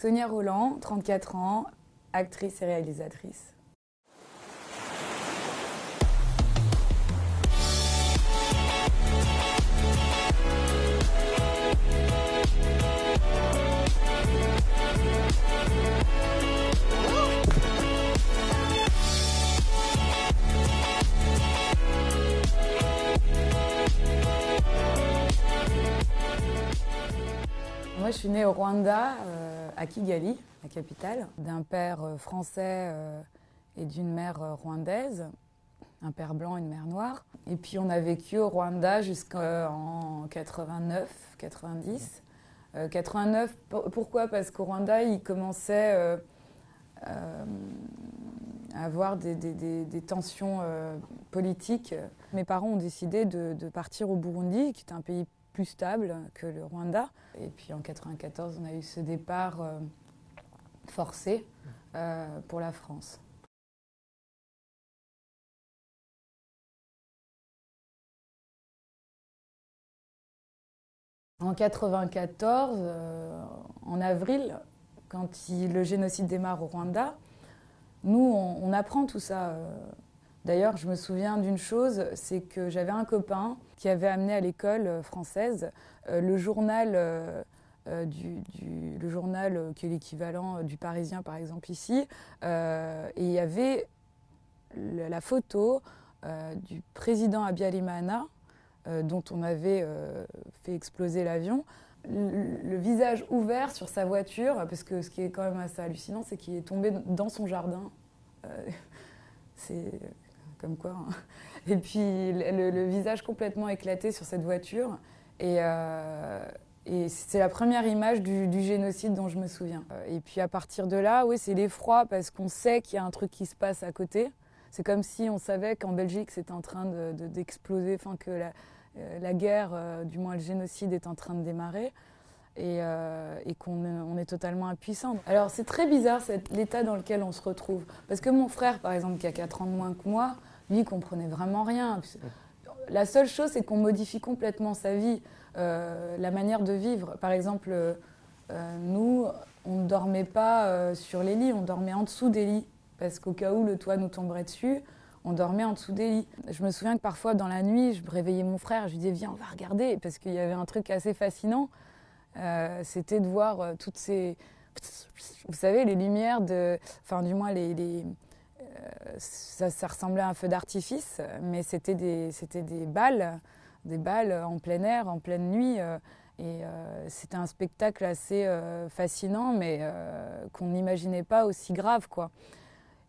Sonia Rolland, 34 ans, actrice et réalisatrice. Moi, je suis née au Rwanda, à Kigali, la capitale, d'un père français et d'une mère rwandaise, un père blanc et une mère noire. Et puis on a vécu au Rwanda jusqu'en 89, 90. 89, pourquoi? Parce qu'au Rwanda, il commençait à avoir des tensions politiques. Mes parents ont décidé de partir au Burundi, qui est un pays plus stable que le Rwanda. Et puis en 94, on a eu ce départ forcé pour la France. En 94, en avril, quand le génocide démarre au Rwanda, nous, on apprend tout ça. D'ailleurs, je me souviens d'une chose, c'est que j'avais un copain qui avait amené à l'école française le journal, le journal qui est l'équivalent du Parisien, par exemple, ici. Et il y avait la photo du président Habyarimana, dont on avait fait exploser l'avion, le visage ouvert sur sa voiture, parce que ce qui est quand même assez hallucinant, c'est qu'il est tombé dans son jardin. C'est comme quoi. Hein. Et puis le visage complètement éclaté sur cette voiture. Et c'est la première image du génocide dont je me souviens. Et puis à partir de là, oui, c'est l'effroi parce qu'on sait qu'il y a un truc qui se passe à côté. C'est comme si on savait qu'en Belgique, c'était en train d'exploser, enfin que la guerre, du moins le génocide, est en train de démarrer. Et qu'on est totalement impuissant. Alors c'est très bizarre l'état dans lequel on se retrouve. Parce que mon frère, par exemple, qui a 4 ans de moins que moi, lui, il comprenait vraiment rien. La seule chose, c'est qu'on modifie complètement sa vie, la manière de vivre. Par exemple, nous, on ne dormait pas sur les lits, on dormait en dessous des lits. Parce qu'au cas où le toit nous tomberait dessus, on dormait en dessous des lits. Je me souviens que parfois, dans la nuit, je réveillais mon frère, je lui disais « Viens, on va regarder », parce qu'il y avait un truc assez fascinant. C'était de voir toutes ces... Vous savez, les lumières enfin, du moins, ça ressemblait à un feu d'artifice, mais c'était des balles en plein air, en pleine nuit. C'était un spectacle assez fascinant, mais qu'on n'imaginait pas aussi grave, quoi.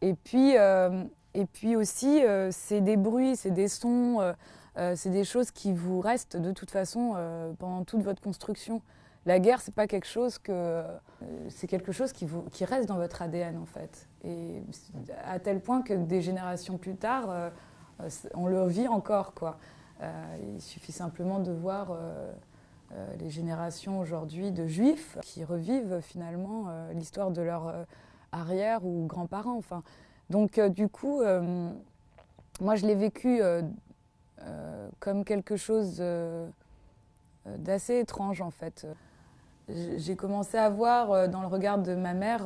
Et puis aussi, c'est des bruits, c'est des sons, c'est des choses qui vous restent de toute façon pendant toute votre construction. La guerre, c'est pas quelque chose c'est quelque chose qui reste dans votre ADN en fait. Et à tel point que des générations plus tard, on le vit encore, quoi. Il suffit simplement de voir les générations aujourd'hui de juifs qui revivent finalement l'histoire de leurs arrière ou grands-parents. Enfin, donc du coup, moi je l'ai vécu comme quelque chose d'assez étrange en fait. J'ai commencé à voir dans le regard de ma mère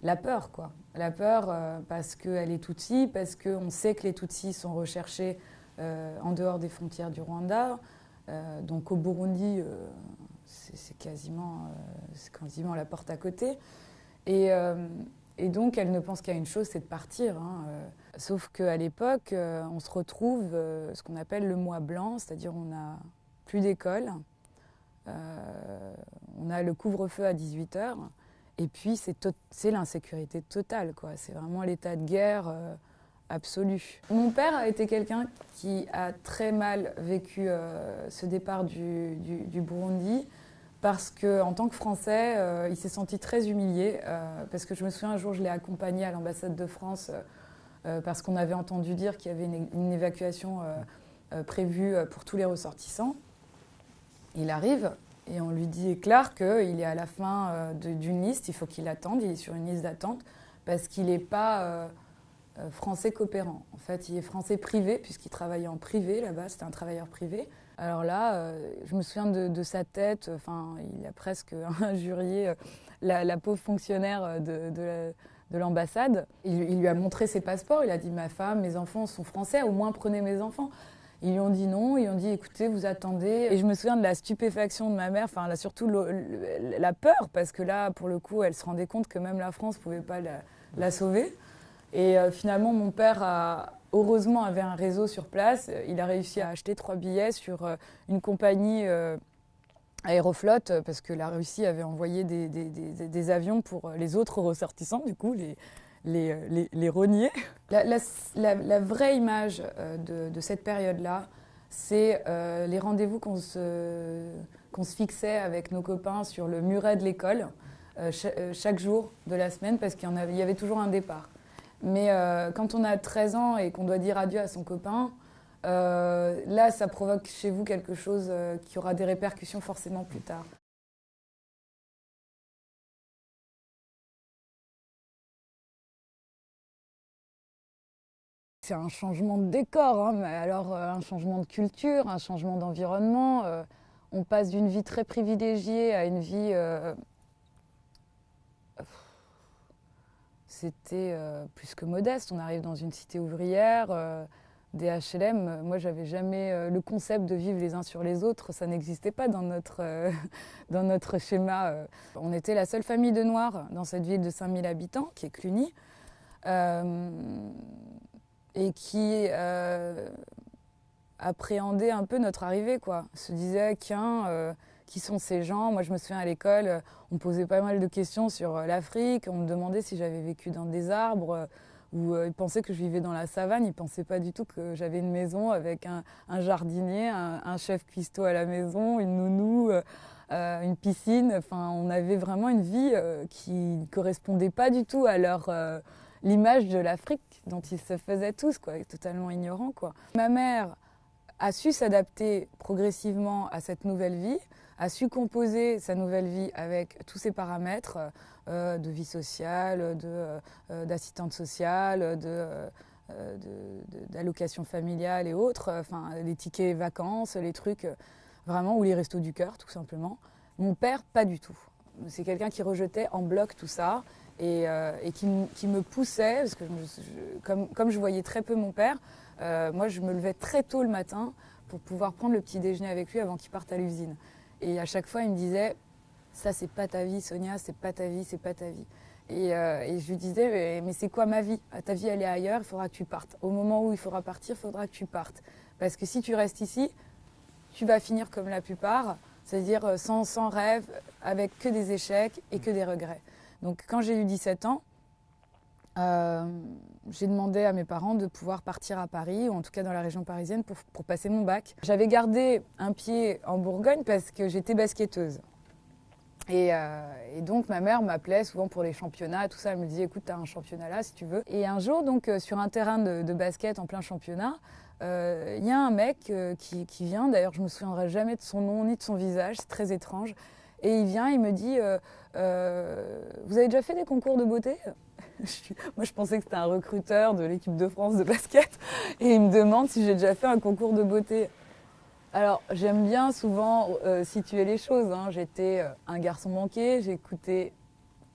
la peur, quoi. La peur parce qu'elle est Tutsi, parce qu'on sait que les Tutsis sont recherchés en dehors des frontières du Rwanda. Donc au Burundi, c'est quasiment la porte à côté. Et donc elle ne pense qu'à une chose, c'est de partir. Hein. Sauf qu'à l'époque, on se retrouve ce qu'on appelle le mois blanc, c'est-à-dire on n'a plus d'école. On a le couvre-feu à 18h et puis c'est l'insécurité totale, quoi. C'est vraiment l'état de guerre absolu. Mon père a été quelqu'un qui a très mal vécu ce départ du Burundi parce qu'en tant que Français, il s'est senti très humilié parce que je me souviens un jour, je l'ai accompagné à l'ambassade de France parce qu'on avait entendu dire qu'il y avait une évacuation prévue pour tous les ressortissants. Il arrive et on lui dit clair qu'il est à la fin d'une liste, il faut qu'il attende, il est sur une liste d'attente parce qu'il n'est pas français coopérant. En fait, il est français privé puisqu'il travaillait en privé là-bas, c'était un travailleur privé. Alors là, je me souviens de sa tête, enfin, il a presque injurié la pauvre fonctionnaire de l'ambassade. Il lui a montré ses passeports, il a dit ma femme, mes enfants sont français, au moins prenez mes enfants. Ils lui ont dit non, ils lui ont dit écoutez, vous attendez. Et je me souviens de la stupéfaction de ma mère, enfin là, surtout la peur, parce que là, pour le coup, elle se rendait compte que même la France ne pouvait pas la sauver. Et finalement, mon père heureusement avait un réseau sur place. Il a réussi à acheter 3 billets sur une compagnie Aéroflot, parce que la Russie avait envoyé des avions pour les autres ressortissants, du coup, les rogner. La vraie image de cette période-là, c'est les rendez-vous qu'on se fixait avec nos copains sur le muret de l'école chaque jour de la semaine, parce qu'il y avait toujours un départ. Mais quand on a 13 ans et qu'on doit dire adieu à son copain, là, ça provoque chez vous quelque chose qui aura des répercussions forcément plus tard. C'est un changement de décor, hein, mais alors un changement de culture, un changement d'environnement. On passe d'une vie très privilégiée à une vie... c'était plus que modeste. On arrive dans une cité ouvrière, des HLM. Moi, j'avais jamais le concept de vivre les uns sur les autres. Ça n'existait pas dans dans notre schéma. On était la seule famille de Noirs dans cette ville de 5000 habitants, qui est Cluny, euh, et qui appréhendait un peu notre arrivée, quoi. Se disait, tiens, qui sont ces gens? Moi, je me souviens à l'école, on me posait pas mal de questions sur l'Afrique. On me demandait si j'avais vécu dans des arbres, ou ils pensaient que je vivais dans la savane. Ils pensaient pas du tout que j'avais une maison avec un jardinier, un chef cuistot à la maison, une nounou, une piscine. Enfin, on avait vraiment une vie qui ne correspondait pas du tout à l'image de l'Afrique dont ils se faisaient tous, quoi, totalement ignorants, quoi. Ma mère a su s'adapter progressivement à cette nouvelle vie, a su composer sa nouvelle vie avec tous ses paramètres de vie sociale, d'assistante sociale, d'allocation familiale et autres, enfin, les tickets vacances, les trucs vraiment, ou les restos du cœur, tout simplement. Mon père, pas du tout. C'est quelqu'un qui rejetait en bloc tout ça et qui me poussait, parce que comme je voyais très peu mon père, moi, je me levais très tôt le matin pour pouvoir prendre le petit déjeuner avec lui avant qu'il parte à l'usine. Et à chaque fois, il me disait « Ça, c'est pas ta vie, Sonia, c'est pas ta vie, c'est pas ta vie. » Et je lui disais « Mais c'est quoi ma vie? Ta vie, elle est ailleurs, il faudra que tu partes. Au moment où il faudra partir, il faudra que tu partes. Parce que si tu restes ici, tu vas finir comme la plupart, c'est-à-dire sans rêve, avec que des échecs et que des regrets. » Donc, quand j'ai eu 17 ans, j'ai demandé à mes parents de pouvoir partir à Paris, ou en tout cas dans la région parisienne, pour passer mon bac. J'avais gardé un pied en Bourgogne parce que j'étais basketteuse. Et donc ma mère m'appelait souvent pour les championnats, tout ça. Elle me disait écoute, t'as un championnat là si tu veux. Et un jour, donc sur un terrain de basket en plein championnat, il y a un mec qui vient, d'ailleurs je me souviendrai jamais de son nom ni de son visage, c'est très étrange. Et il vient, il me dit vous avez déjà fait des concours de beauté? Moi, je pensais que c'était un recruteur de l'équipe de France de basket. Et il me demande si j'ai déjà fait un concours de beauté. Alors, j'aime bien souvent situer les choses, hein. J'étais un garçon manqué, j'écoutais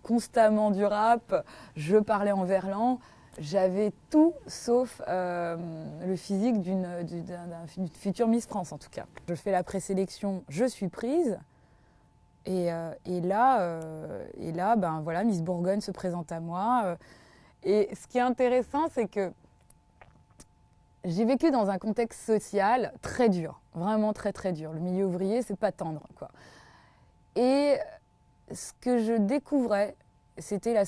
constamment du rap, je parlais en verlan. J'avais tout sauf le physique d'une future Miss France, en tout cas. Je fais la présélection, je suis prise. Et là, ben voilà, Miss Bourgogne se présente à moi. Et ce qui est intéressant, c'est que j'ai vécu dans un contexte social très dur, vraiment très très dur. Le milieu ouvrier, c'est pas tendre, quoi. Et ce que je découvrais, c'était la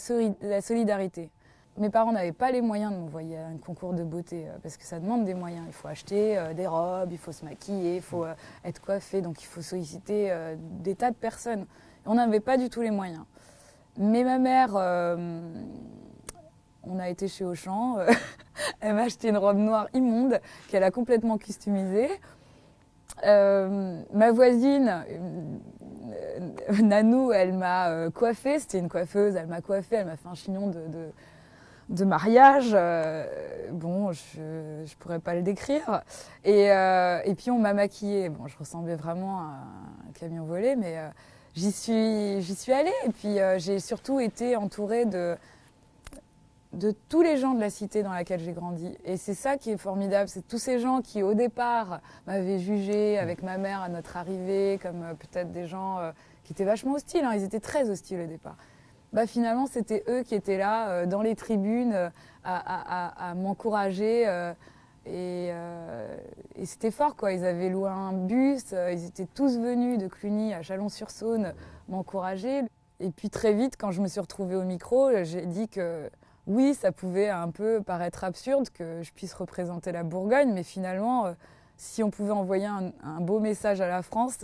solidarité. Mes parents n'avaient pas les moyens de m'envoyer à un concours de beauté parce que ça demande des moyens. Il faut acheter des robes, il faut se maquiller, il faut être coiffé, donc il faut solliciter des tas de personnes. On n'avait pas du tout les moyens. Mais ma mère, on a été chez Auchan, elle m'a acheté une robe noire immonde qu'elle a complètement customisée. Ma voisine, Nanou, elle m'a coiffée, c'était une coiffeuse, elle m'a coiffée, elle m'a fait un chignon de mariage. Bon, je ne pourrais pas le décrire. Et puis on m'a maquillée. Bon, je ressemblais vraiment à un camion volé, mais j'y suis allée. Et puis j'ai surtout été entourée de tous les gens de la cité dans laquelle j'ai grandi. Et c'est ça qui est formidable, c'est tous ces gens qui, au départ, m'avaient jugée avec ma mère à notre arrivée, comme peut-être des gens qui étaient vachement hostiles, hein. Ils étaient très hostiles au départ. Bah, finalement, c'était eux qui étaient là, dans les tribunes, à m'encourager. Et c'était fort, quoi. Ils avaient loué un bus, ils étaient tous venus de Cluny à Chalon-sur-Saône m'encourager. Et puis très vite, quand je me suis retrouvée au micro, j'ai dit que oui, ça pouvait un peu paraître absurde que je puisse représenter la Bourgogne, mais finalement, si on pouvait envoyer un beau message à la France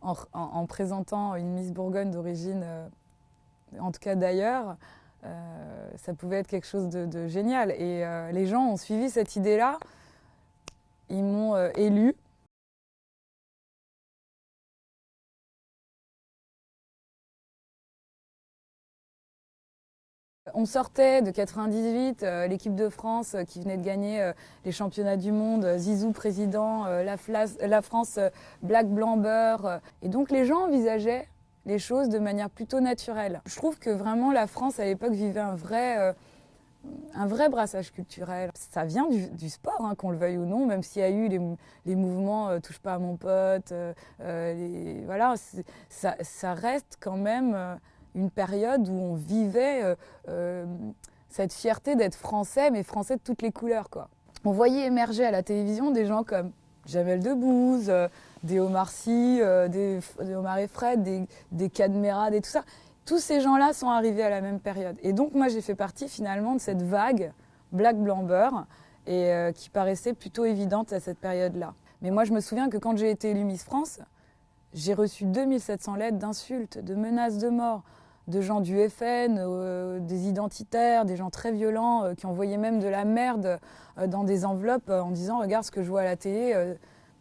en présentant une Miss Bourgogne d'origine, en tout cas d'ailleurs, ça pouvait être quelque chose de génial. Et les gens ont suivi cette idée-là, ils m'ont élue. On sortait de 98, l'équipe de France qui venait de gagner les championnats du monde, Zizou président, la France black, blanc, beurre. Et donc les gens envisageaient les choses de manière plutôt naturelle. Je trouve que vraiment la France à l'époque vivait un vrai brassage culturel. Ça vient du sport, hein, qu'on le veuille ou non, même s'il y a eu les mouvements touche pas à mon pote, voilà, ça reste quand même une période où on vivait cette fierté d'être français, mais français de toutes les couleurs, quoi. On voyait émerger à la télévision des gens comme Jamel Debbouze, des Omar Sy, des Omar et Fred, des Cadmerade et tout ça. Tous ces gens-là sont arrivés à la même période. Et donc moi j'ai fait partie finalement de cette vague black, blanc, beurre, et qui paraissait plutôt évidente à cette période-là. Mais moi je me souviens que quand j'ai été élue Miss France, j'ai reçu 2700 lettres d'insultes, de menaces de mort, de gens du FN, des identitaires, des gens très violents, qui envoyaient même de la merde dans des enveloppes en disant « Regarde ce que je vois à la télé ».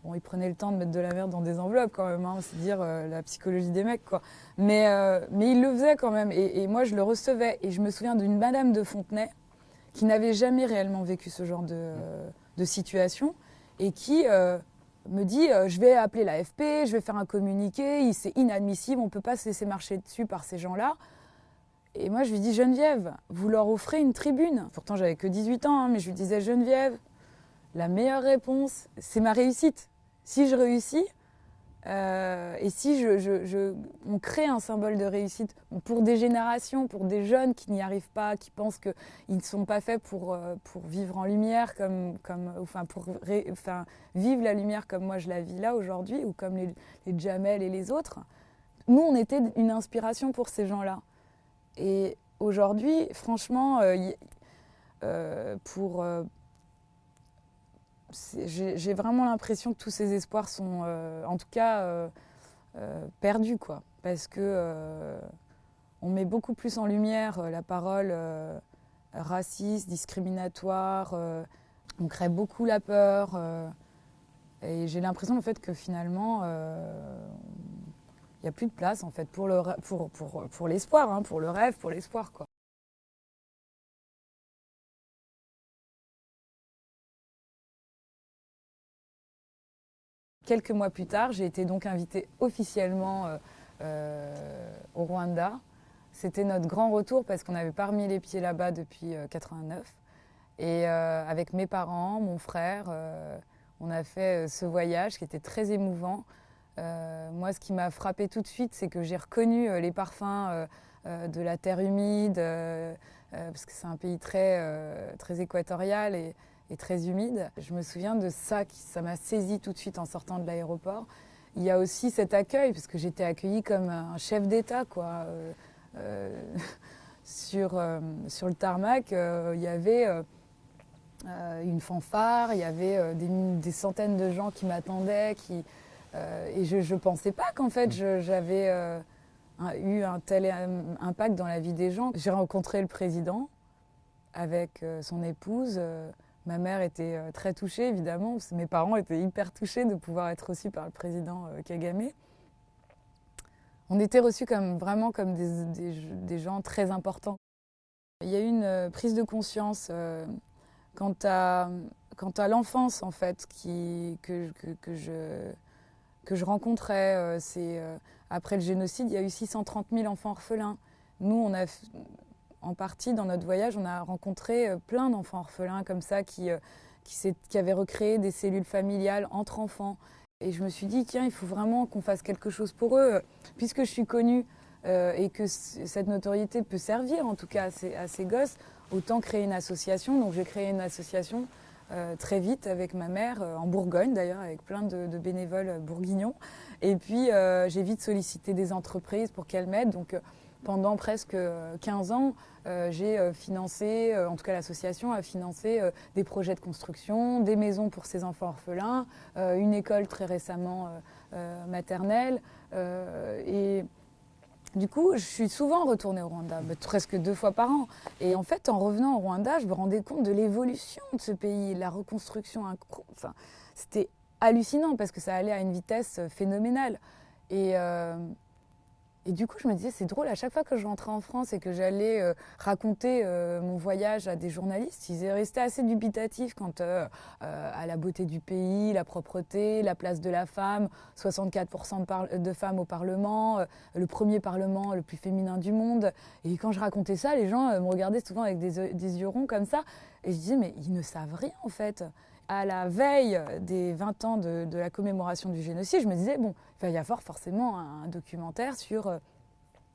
Bon, ils prenaient le temps de mettre de la merde dans des enveloppes quand même, hein, c'est dire la psychologie des mecs, quoi. Mais ils le faisaient quand même, et moi je le recevais. Et je me souviens d'une madame de Fontenay qui n'avait jamais réellement vécu ce genre de situation, et qui me dit je vais appeler l'AFP, je vais faire un communiqué, c'est inadmissible, on ne peut pas se laisser marcher dessus par ces gens-là. Et moi je lui dis Geneviève, vous leur offrez une tribune. Pourtant j'avais que 18 ans, hein, mais je lui disais Geneviève, la meilleure réponse, c'est ma réussite. Si je réussis, et si on crée un symbole de réussite pour des générations, pour des jeunes qui n'y arrivent pas, qui pensent qu'ils ne sont pas faits pour vivre en lumière, pour vivre la lumière comme moi je la vis là aujourd'hui, ou comme les Jamel et les autres. Nous, on était une inspiration pour ces gens-là. Et aujourd'hui, franchement, j'ai vraiment l'impression que tous ces espoirs sont, en tout cas, perdus, quoi. Parce que on met beaucoup plus en lumière la parole raciste, discriminatoire. On crée beaucoup la peur. Et j'ai l'impression, en fait, que finalement, il n'y a plus de place, en fait, pour l'espoir, hein, pour le rêve, pour l'espoir, quoi. Quelques mois plus tard, j'ai été donc invitée officiellement au Rwanda. C'était notre grand retour parce qu'on n'avait pas remis les pieds là-bas depuis 89. Et avec mes parents, mon frère, on a fait ce voyage qui était très émouvant. Moi, ce qui m'a frappée tout de suite, c'est que j'ai reconnu les parfums de la terre humide, parce que c'est un pays très équatorial et très humide. Je me souviens de ça, ça m'a saisi tout de suite en sortant de l'aéroport. Il y a aussi cet accueil, parce que j'étais accueillie comme un chef d'État, quoi. Sur le tarmac, il y avait une fanfare, il y avait des centaines de gens qui m'attendaient, et je ne pensais pas qu'en fait j'avais eu un tel impact dans la vie des gens. J'ai rencontré le président avec son épouse. Ma mère était très touchée, évidemment, parce que mes parents étaient hyper touchés de pouvoir être reçus par le président Kagame. On était reçus vraiment comme des gens très importants. Il y a eu une prise de conscience quant à l'enfance, en fait, que je rencontrais. Après le génocide, il y a eu 630 000 enfants orphelins. Nous, en partie, dans notre voyage, on a rencontré plein d'enfants orphelins comme ça qui avaient recréé des cellules familiales entre enfants. Et je me suis dit, tiens, il faut vraiment qu'on fasse quelque chose pour eux. Puisque je suis connue et que cette notoriété peut servir, en tout cas, à ces gosses, autant créer une association. Donc j'ai créé une association très vite avec ma mère, en Bourgogne d'ailleurs, avec plein de bénévoles bourguignons. Et puis j'ai vite sollicité des entreprises pour qu'elles m'aident. Donc pendant presque 15 ans, j'ai financé, en tout cas l'association a financé des projets de construction, des maisons pour ces enfants orphelins, une école très récemment maternelle. Et du coup, je suis souvent retournée au Rwanda, presque 2 fois par an. Et en fait, en revenant au Rwanda, je me rendais compte de l'évolution de ce pays, la reconstruction. Enfin, c'était hallucinant parce que ça allait à une vitesse phénoménale. Et du coup, je me disais, c'est drôle, à chaque fois que je rentrais en France et que j'allais raconter mon voyage à des journalistes, ils restaient assez dubitatifs quant à la beauté du pays, la propreté, la place de la femme, 64% de femmes au Parlement, le premier Parlement le plus féminin du monde. Et quand je racontais ça, les gens me regardaient souvent avec des yeux ronds comme ça. Et je disais, mais ils ne savent rien en fait. À la veille des 20 ans de la commémoration du génocide, je me disais, bon, il va y avoir forcément un documentaire sur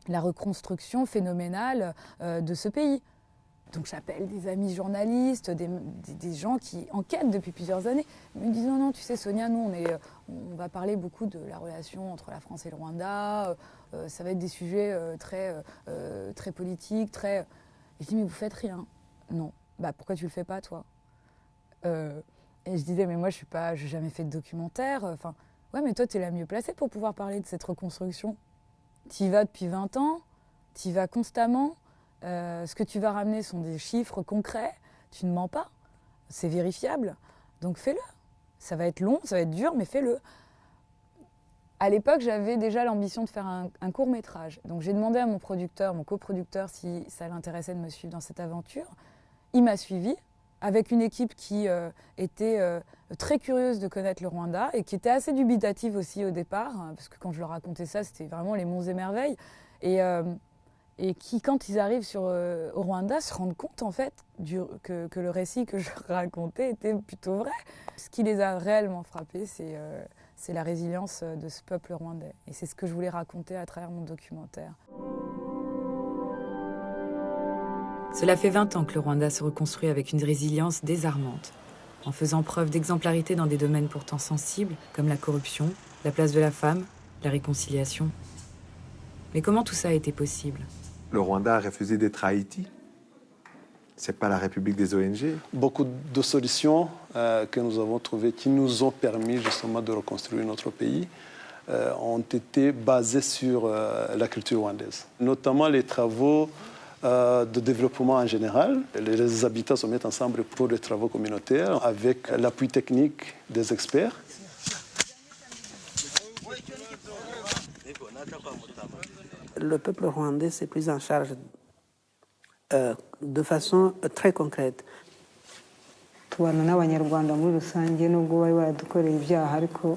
la reconstruction phénoménale de ce pays. Donc j'appelle des amis journalistes, des gens qui enquêtent depuis plusieurs années. Ils me disent, non, non, tu sais Sonia, nous on va parler beaucoup de la relation entre la France et le Rwanda, ça va être des sujets très politiques, très... Et je dis, mais vous faites rien. Non. Bah pourquoi tu le fais pas toi? Et je disais, mais moi, je n'ai jamais fait de documentaire. Enfin, ouais, mais toi, tu es la mieux placée pour pouvoir parler de cette reconstruction. Tu y vas depuis 20 ans, tu y vas constamment. Ce que tu vas ramener sont des chiffres concrets. Tu ne mens pas. C'est vérifiable. Donc fais-le. Ça va être long, ça va être dur, mais fais-le. À l'époque, j'avais déjà l'ambition de faire un court-métrage. Donc j'ai demandé à mon coproducteur, si ça l'intéressait de me suivre dans cette aventure. Il m'a suivi, avec une équipe qui était très curieuse de connaître le Rwanda et qui était assez dubitative aussi au départ, hein, parce que quand je leur racontais ça, c'était vraiment les monts et merveilles. Et qui, quand ils arrivent au Rwanda, se rendent compte en fait que le récit que je racontais était plutôt vrai. Ce qui les a réellement frappés, c'est la résilience de ce peuple rwandais. Et c'est ce que je voulais raconter à travers mon documentaire. Cela fait 20 ans que le Rwanda se reconstruit avec une résilience désarmante, en faisant preuve d'exemplarité dans des domaines pourtant sensibles, comme la corruption, la place de la femme, la réconciliation. Mais comment tout ça a été possible? Le Rwanda a refusé d'être Haïti. C'est pas la République des ONG. Beaucoup de solutions que nous avons trouvées qui nous ont permis justement de reconstruire notre pays ont été basées sur la culture rwandaise, notamment les travaux de développement en général. Les habitants se mettent ensemble pour des travaux communautaires avec l'appui technique des experts. Le peuple rwandais s'est pris en charge de façon très concrète. tubana n'abanyarwanda muri rusange nubwo bari baradukoreye ibyaha ariko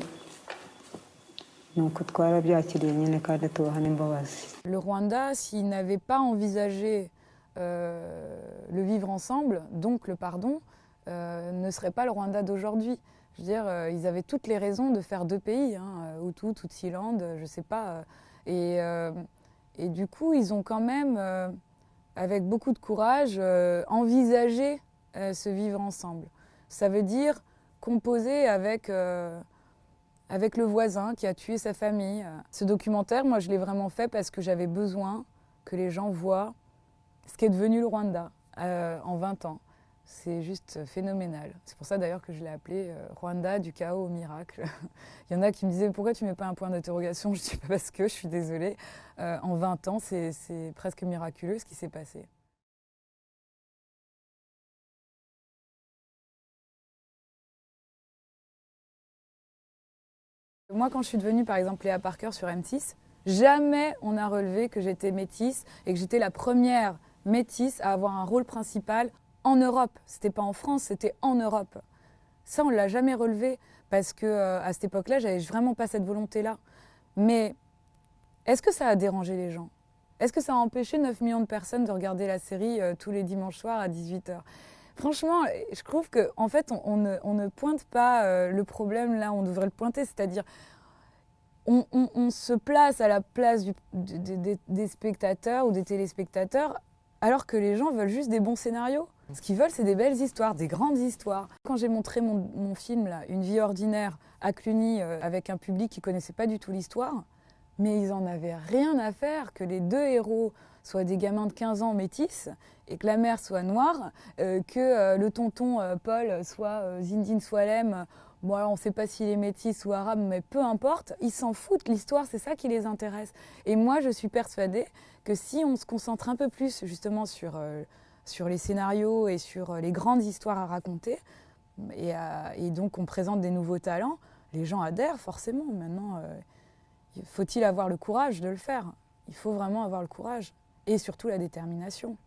nuko twarabyakiriye nyine kandi tubaha n'imbabazi. Le Rwanda, s'il n'avait pas envisagé le vivre ensemble, donc le pardon, ne serait pas le Rwanda d'aujourd'hui. Je veux dire, ils avaient toutes les raisons de faire 2 pays, hein, Hutu, Tutsiland, je sais pas. Et du coup, ils ont quand même, avec beaucoup de courage, envisagé ce vivre ensemble. Ça veut dire composer avec le voisin qui a tué sa famille. Ce documentaire, moi, je l'ai vraiment fait parce que j'avais besoin que les gens voient ce qu'est devenu le Rwanda en 20 ans. C'est juste phénoménal. C'est pour ça d'ailleurs que je l'ai appelé Rwanda du chaos au miracle. Il y en a qui me disaient pourquoi tu ne mets pas un point d'interrogation? Je dis parce que je suis désolée. En 20 ans, c'est presque miraculeux ce qui s'est passé. Moi, quand je suis devenue, par exemple, Léa Parker sur M6, jamais on a relevé que j'étais métisse et que j'étais la première métisse à avoir un rôle principal en Europe. C'était pas en France, c'était en Europe. Ça, on ne l'a jamais relevé parce qu'à cette époque-là, j'avais vraiment pas cette volonté-là. Mais est-ce que ça a dérangé les gens? Est-ce que ça a empêché 9 millions de personnes de regarder la série tous les dimanches soirs à 18h? Franchement, je trouve qu'en fait, on ne pointe pas le problème là où on devrait le pointer, c'est-à-dire on se place à la place des spectateurs ou des téléspectateurs alors que les gens veulent juste des bons scénarios. Ce qu'ils veulent, c'est des belles histoires, des grandes histoires. Quand j'ai montré mon film, là, Une vie ordinaire, à Cluny, avec un public qui ne connaissait pas du tout l'histoire, mais ils en avaient rien à faire que les deux héros soient des gamins de 15 ans métis et que la mère soit noire, que le tonton Paul soit Zindine Swalem. Bon, alors on ne sait pas s'il est métis ou arabe, mais peu importe, ils s'en foutent, l'histoire, c'est ça qui les intéresse. Et moi, je suis persuadée que si on se concentre un peu plus justement sur les scénarios et sur les grandes histoires à raconter, et donc on présente des nouveaux talents, les gens adhèrent forcément. Maintenant, faut-il avoir le courage de le faire? Il faut vraiment avoir le courage et surtout la détermination.